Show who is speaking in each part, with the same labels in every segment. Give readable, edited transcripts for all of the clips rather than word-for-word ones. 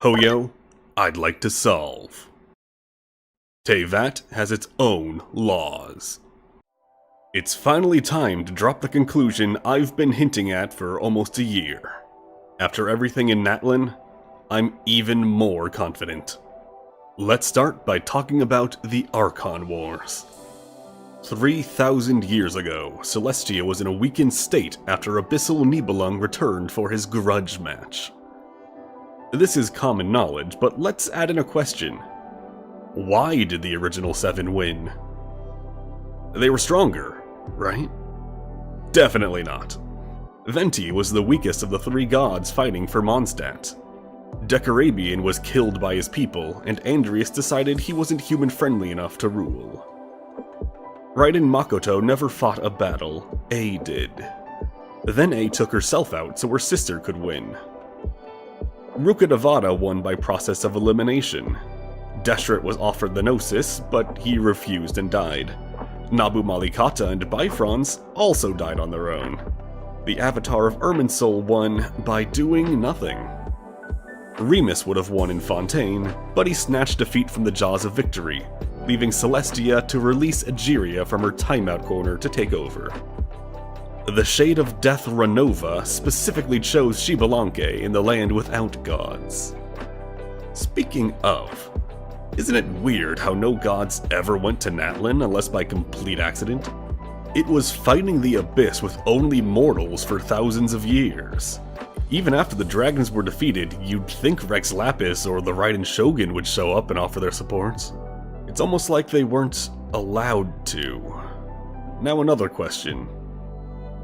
Speaker 1: Hoyo, I'd like to solve. Teyvat has its own laws. It's finally time to drop the conclusion I've been hinting at for almost a year. After everything in Natlan, I'm even more confident. Let's start by talking about the Archon Wars. 3,000 years ago, Celestia was in a weakened state after Abyssal Nibelung returned for his grudge match. This is common knowledge, but let's add in a question. Why did the original 7 win? They were stronger, right? Definitely not. Venti was the weakest of the 3 gods fighting for Mondstadt. Decarabian was killed by his people, and Andrius decided he wasn't human-friendly enough to rule. Raiden Makoto never fought a battle, A did. Then A took herself out so her sister could win. Ruka Devada won by process of elimination. Deshret was offered the Gnosis, but he refused and died. Nabu Malikata and Bifrons also died on their own. The Avatar of Irminsul won by doing nothing. Remus would have won in Fontaine, but he snatched defeat from the jaws of victory, leaving Celestia to release Egeria from her timeout corner to take over. The Shade of Death Renova specifically chose Xbalanque in the land without gods. Speaking of, isn't it weird how no gods ever went to Natlan unless by complete accident? It was fighting the Abyss with only mortals for thousands of years. Even after the dragons were defeated, you'd think Rex Lapis or the Raiden Shogun would show up and offer their support. It's almost like they weren't allowed to. Now another question.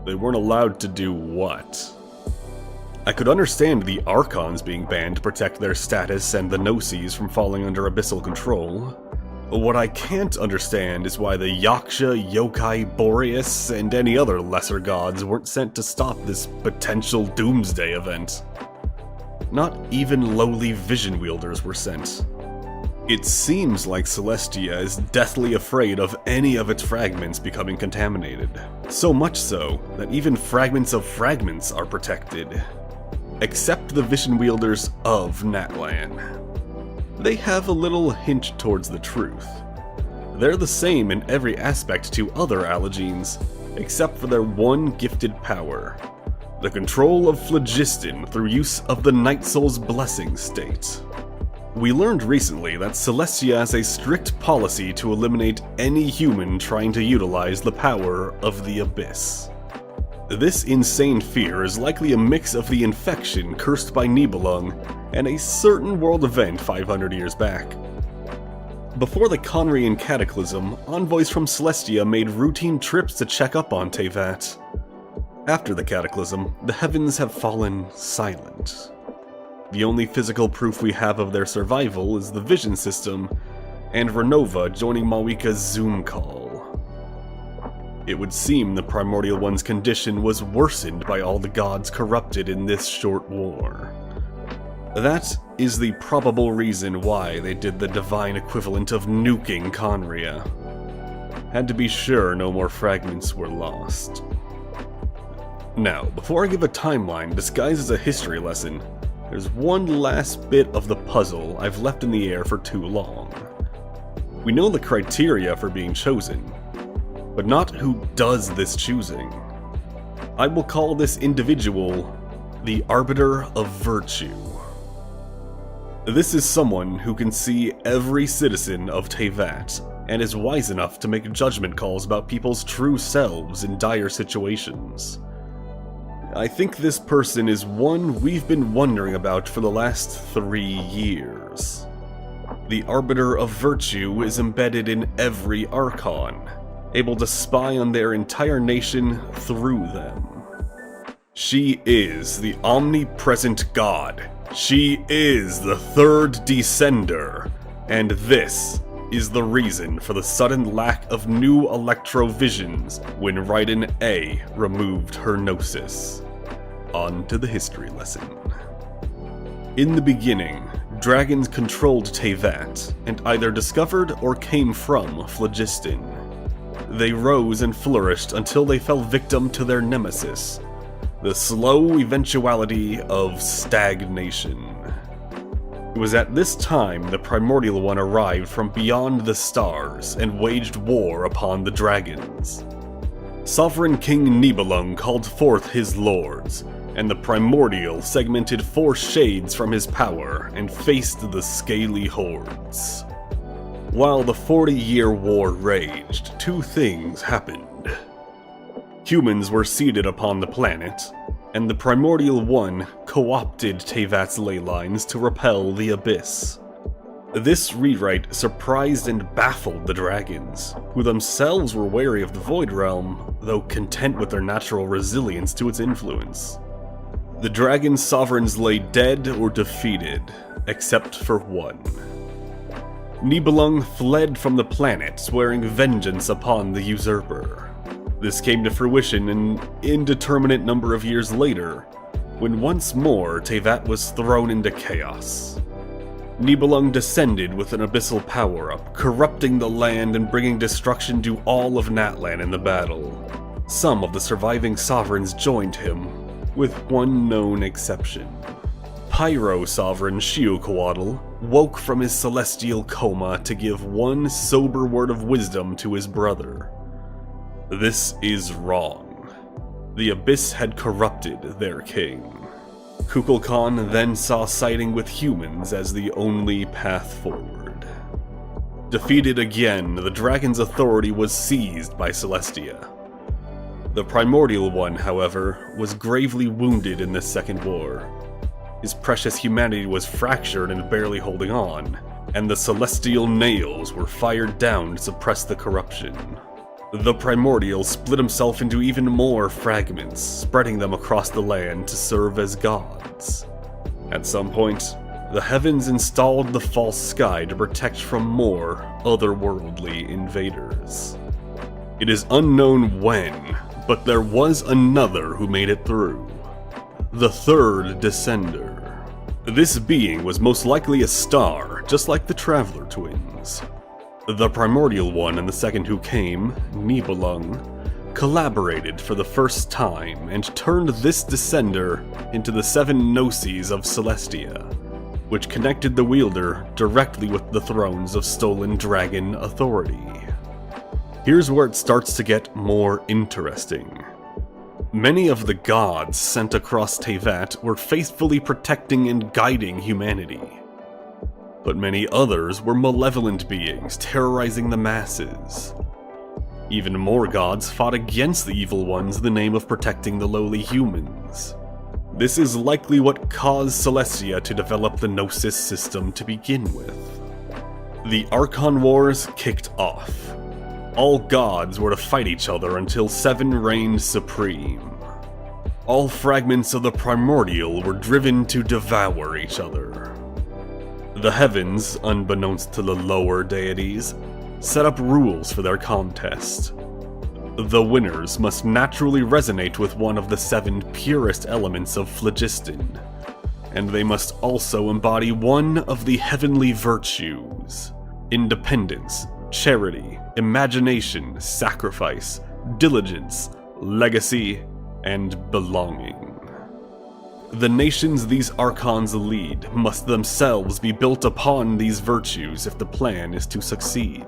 Speaker 1: They weren't allowed to do what? I could understand the Archons being banned to protect their status and the Gnosis from falling under abyssal control. What I can't understand is why the Yaksha, Yokai, Boreas, and any other lesser gods weren't sent to stop this potential doomsday event. Not even lowly vision wielders were sent. It seems like Celestia is deathly afraid of any of its fragments becoming contaminated. So much so that even fragments of fragments are protected. Except the vision wielders of Natlan. They have a little hint towards the truth. They're the same in every aspect to other Allegenes, except for their one gifted power. The control of phlogiston through use of the Night Soul's blessing state. We learned recently that Celestia has a strict policy to eliminate any human trying to utilize the power of the Abyss. This insane fear is likely a mix of the infection cursed by Nibelung and a certain world event 500 years back. Before the Conrian Cataclysm, envoys from Celestia made routine trips to check up on Teyvat. After the Cataclysm, the heavens have fallen silent. The only physical proof we have of their survival is the vision system, and Renova joining Mawika's Zoom call. It would seem the Primordial One's condition was worsened by all the gods corrupted in this short war. That is the probable reason why they did the divine equivalent of nuking Conria. Had to be sure no more fragments were lost. Now, before I give a timeline disguised as a history lesson, there's one last bit of the puzzle I've left in the air for too long. We know the criteria for being chosen, but not who does this choosing. I will call this individual the Arbiter of Virtue. This is someone who can see every citizen of Teyvat and is wise enough to make judgment calls about people's true selves in dire situations. I think this person is one we've been wondering about for the last 3 years. The Arbiter of Virtue is embedded in every Archon, able to spy on their entire nation through them. She is the omnipresent god. She is the third descender. And this is the reason for the sudden lack of new electrovisions when Raiden A removed her Gnosis. On to the history lesson. In the beginning, dragons controlled Teyvat and either discovered or came from phlogiston. They rose and flourished until they fell victim to their nemesis, the slow eventuality of stagnation. It was at this time the Primordial One arrived from beyond the stars and waged war upon the dragons. Sovereign King Nibelung called forth his lords, and the Primordial segmented 4 shades from his power and faced the scaly hordes. While the 40-year war raged, 2 things happened. Humans were seeded upon the planet, and the Primordial One co-opted Teyvat's ley lines to repel the Abyss. This rewrite surprised and baffled the dragons, who themselves were wary of the Void Realm, though content with their natural resilience to its influence. The dragon sovereigns lay dead or defeated, except for one. Nibelung fled from the planet, swearing vengeance upon the usurper. This came to fruition an indeterminate number of years later, when once more Teyvat was thrown into chaos. Nibelung descended with an abyssal power-up, corrupting the land and bringing destruction to all of Natlan in the battle. Some of the surviving sovereigns joined him, with one known exception. Pyro Sovereign Xiucoatl woke from his celestial coma to give one sober word of wisdom to his brother. This is wrong. The Abyss had corrupted their king. Kukulkan then saw siding with humans as the only path forward. Defeated again, the dragon's authority was seized by Celestia. The Primordial One, however, was gravely wounded in this second war. His precious humanity was fractured and barely holding on, and the celestial nails were fired down to suppress the corruption. The Primordial split himself into even more fragments, spreading them across the land to serve as gods. At some point, the heavens installed the false sky to protect from more otherworldly invaders. It is unknown when, but there was another who made it through. The third Descender. This being was most likely a star, just like the Traveler Twins. The Primordial One and the second who came, Nibelung, collaborated for the first time and turned this Descender into the 7 Gnosis of Celestia, which connected the wielder directly with the thrones of stolen dragon authority. Here's where it starts to get more interesting. Many of the gods sent across Teyvat were faithfully protecting and guiding humanity. But many others were malevolent beings terrorizing the masses. Even more gods fought against the evil ones in the name of protecting the lowly humans. This is likely what caused Celestia to develop the Gnosis system to begin with. The Archon Wars kicked off. All gods were to fight each other until 7 reigned supreme. All fragments of the Primordial were driven to devour each other. The heavens, unbeknownst to the lower deities, set up rules for their contest. The winners must naturally resonate with one of the 7 purest elements of phlogiston, and they must also embody one of the heavenly virtues: independence, charity, imagination, sacrifice, diligence, legacy, and belonging. The nations these Archons lead must themselves be built upon these virtues if the plan is to succeed.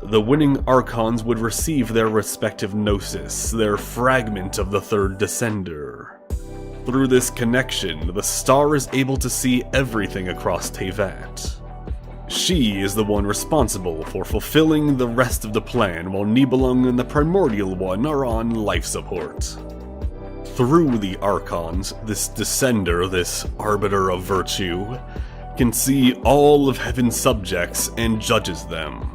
Speaker 1: The winning Archons would receive their respective Gnosis, their fragment of the third Descender. Through this connection, the star is able to see everything across Teyvat. She is the one responsible for fulfilling the rest of the plan while Nibelung and the Primordial One are on life support. Through the Archons, this Descender, this Arbiter of Virtue, can see all of Heaven's subjects and judges them.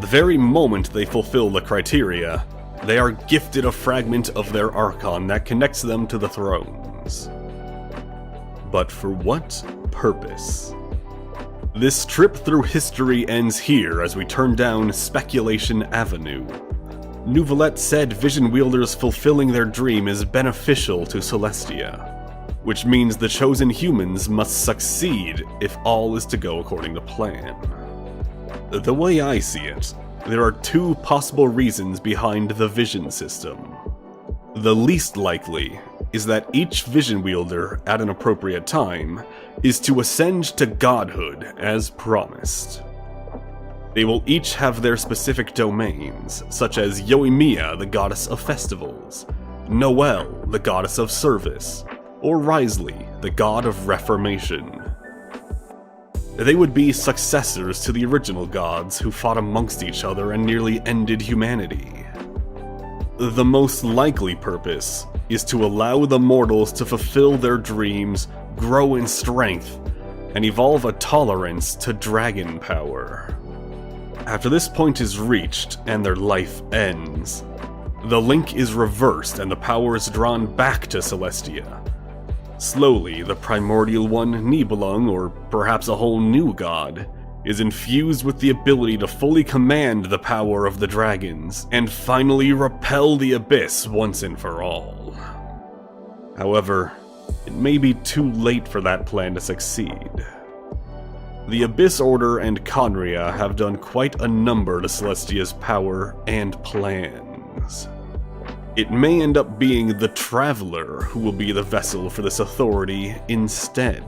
Speaker 1: The very moment they fulfill the criteria, they are gifted a fragment of their Archon that connects them to the thrones. But for what purpose? This trip through history ends here as we turn down Speculation Avenue. Nouvelette said Vision Wielders fulfilling their dream is beneficial to Celestia, which means the chosen humans must succeed if all is to go according to plan. The way I see it, there are 2 possible reasons behind the Vision system. The least likely is that each vision wielder, at an appropriate time, is to ascend to godhood as promised. They will each have their specific domains, such as Yoimiya, the goddess of festivals, Noel, the goddess of service, or Risley, the god of reformation. They would be successors to the original gods who fought amongst each other and nearly ended humanity. The most likely purpose is to allow the mortals to fulfill their dreams, grow in strength, and evolve a tolerance to dragon power. After this point is reached and their life ends, the link is reversed and the power is drawn back to Celestia. Slowly, the primordial one, Nibelung, or perhaps a whole new god, is infused with the ability to fully command the power of the dragons, and finally repel the abyss once and for all. However, it may be too late for that plan to succeed. The Abyss Order and Conria have done quite a number to Celestia's power and plans. It may end up being the Traveler who will be the vessel for this authority instead.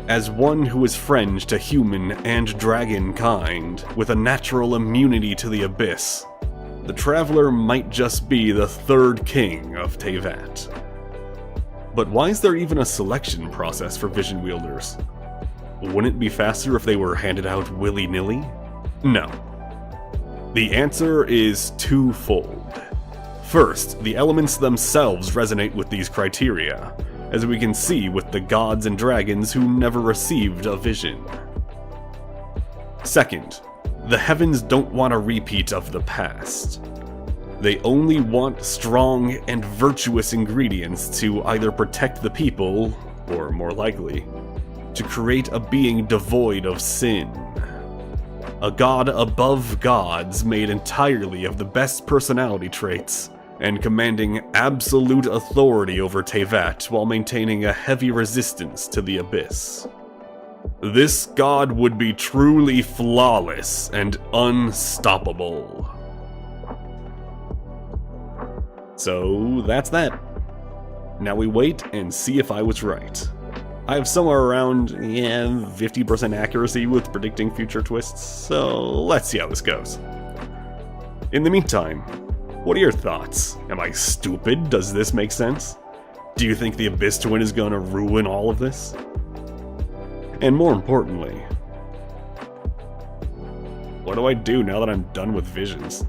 Speaker 1: As one who is friend to human and dragon kind, with a natural immunity to the Abyss, the Traveler might just be the third king of Teyvat. But why is there even a selection process for vision wielders? Wouldn't it be faster if they were handed out willy-nilly? No. The answer is twofold. First, the elements themselves resonate with these criteria, as we can see with the gods and dragons who never received a vision. Second, the heavens don't want a repeat of the past. They only want strong and virtuous ingredients to either protect the people, or more likely, to create a being devoid of sin. A god above gods made entirely of the best personality traits, and commanding absolute authority over Teyvat while maintaining a heavy resistance to the Abyss. This god would be truly flawless and unstoppable. So that's that. Now we wait and see if I was right. I have somewhere around, 50% accuracy with predicting future twists, so let's see how this goes. In the meantime, what are your thoughts? Am I stupid? Does this make sense? Do you think the Abyss Twin is gonna ruin all of this? And more importantly, what do I do now that I'm done with visions?